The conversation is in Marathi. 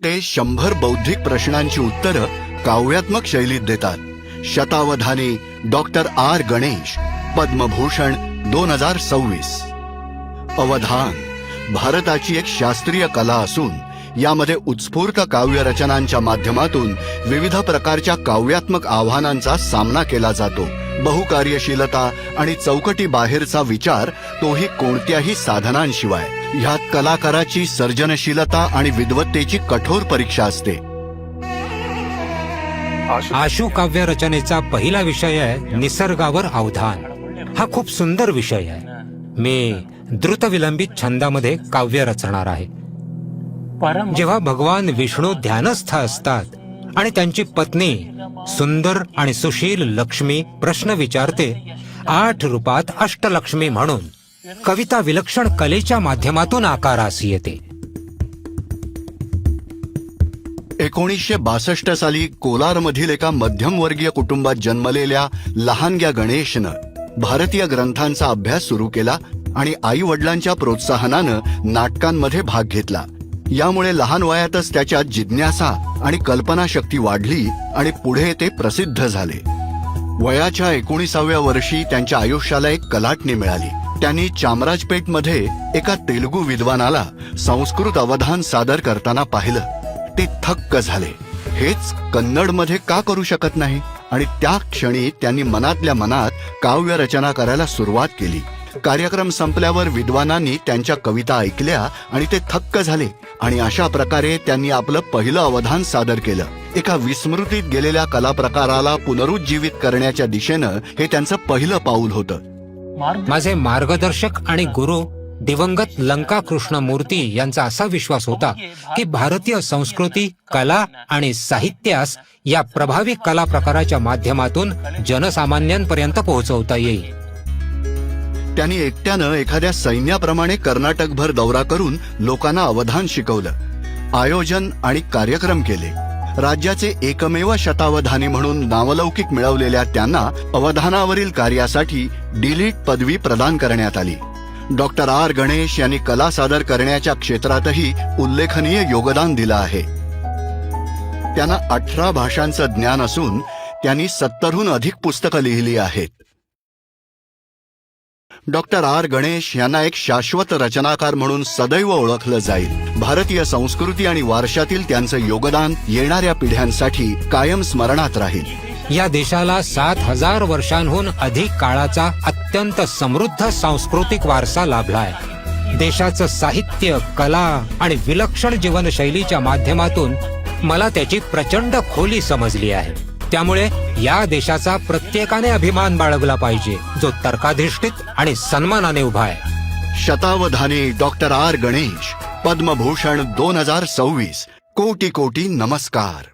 ते 100 बौद्धिक प्रश्नांची उत्तरं काव्यात्मक शैलीत देतात। शतावधानी डॉक्टर आर गणेश, पद्मभूषण 2026। अवधान भारताची एक शास्त्रीय कला असून यामध्ये उत्स्फूर्त काव्य रचनांच्या माध्यमातून विविध प्रकारच्या काव्यात्मक आव्हानांचा सामना केला जातो। बहुकार्यशीलता आणि चौकटी बाहेरचा विचार, तोही कोणत्याही साधनांशिवाय। ह्यात कलाकाराची सर्जनशीलता आणि विद्वत्तेची कठोर परीक्षा असते। आशु काव्य रचनेचा पहिला विषय आहे निसर्गावर अवधान। हा खूप सुंदर विषय आहे। मी द्रुत विलंबित छंदामध्ये काव्य रचणार आहे। जेव्हा भगवान विष्णू ध्यानस्थ असतात आणि त्यांची पत्नी सुंदर आणि सुशील लक्ष्मी प्रश्न विचारते, 8 रूपात अष्टलक्ष्मी म्हणून कविता विलक्षण कलेच्या माध्यमातून आकारास येते। 1962 साली कोलारमधील एका मध्यमवर्गीय कुटुंबात जन्मलेल्या लहानग्या गणेशनं भारतीय ग्रंथांचा अभ्यास सुरू केला आणि आई वडिलांच्या प्रोत्साहनानं नाटकांमध्ये भाग घेतला। यामुळे लहान वयातच त्याच्यात जिज्ञासा आणि कल्पनाशक्ती वाढली आणि पुढे ते प्रसिद्ध झाले। वयाच्या 19व्या वर्षी त्यांच्या आयुष्याला एक कलाटणी मिळाली। त्यांनी चामराजपेठमध्ये एका तेलुगू विद्वानाला संस्कृत अवधान सादर करताना पाहिलं। ते थक्क झाले, हेच कन्नडमध्ये का करू शकत नाही? आणि त्या क्षणी त्यांनी मनातल्या मनात काव्य रचना करायला सुरुवात केली। कार्यक्रम संपल्यावर विद्वानांनी त्यांच्या कविता ऐकल्या आणि ते थक्क झाले आणि अशा प्रकारे त्यांनी आपलं पहिलं अवधान सादर केलं। एका विस्मृतीत गेलेल्या कलाप्रकाराला पुनरुज्जीवित करण्याच्या दिशेनं हे त्यांचं पहिलं पाऊल होतं। माझे मार्गदर्शक आणि गुरु दिवंगत लंका कृष्णमूर्ती यांचा असा विश्वास होता की भारतीय संस्कृती, कला आणि साहित्यास या प्रभावी कला प्रकाराच्या माध्यमातून जनसामान्यांपर्यंत पोहोचवता येईल। त्यांनी एकट्यानं एखाद्या सैन्याप्रमाणे कर्नाटकभर दौरा करून लोकांना अवधान शिकवलं, आयोजन आणि कार्यक्रम केले। राज्याचे एकमेव शतावधानी म्हणून नावलौकिक मिळवलेल्या त्यांना अवधानावरील कार्यासाठी डीलिट पदवी प्रदान करण्यात आली। डॉक्टर आर गणेश यांनी कला सादर करण्याच्या क्षेत्रातही उल्लेखनीय योगदान दिलं आहे। त्यांना 18 भाषांचं ज्ञान असून त्यांनी 70हून अधिक पुस्तकं लिहिली आहेत। डॉक्टर आर गणेश यांना एक शाश्वत रचनाकार म्हणून सदैव ओळखलं जाईल। भारतीय संस्कृती आणि वारशातील त्यांचं योगदान येणाऱ्या पिढ्यांसाठी कायम स्मरणात राहील। या देशाला 7000 वर्षांहून अधिक काळाचा अत्यंत समृद्ध सांस्कृतिक वारसा लाभलाय। देशाचं साहित्य, कला आणि विलक्षण जीवनशैलीच्या माध्यमातून मला त्याची प्रचंड खोली समजली आहे। त्यामुळे या देशाचा प्रत्येकाने अभिमान बाळगला पाहिजे, जो तर्काधिष्ठित आणि सन्मानाने उभा आहे। शतावधानी डॉक्टर आर गणेश, पद्मभूषण 2026। कोटी कोटी नमस्कार।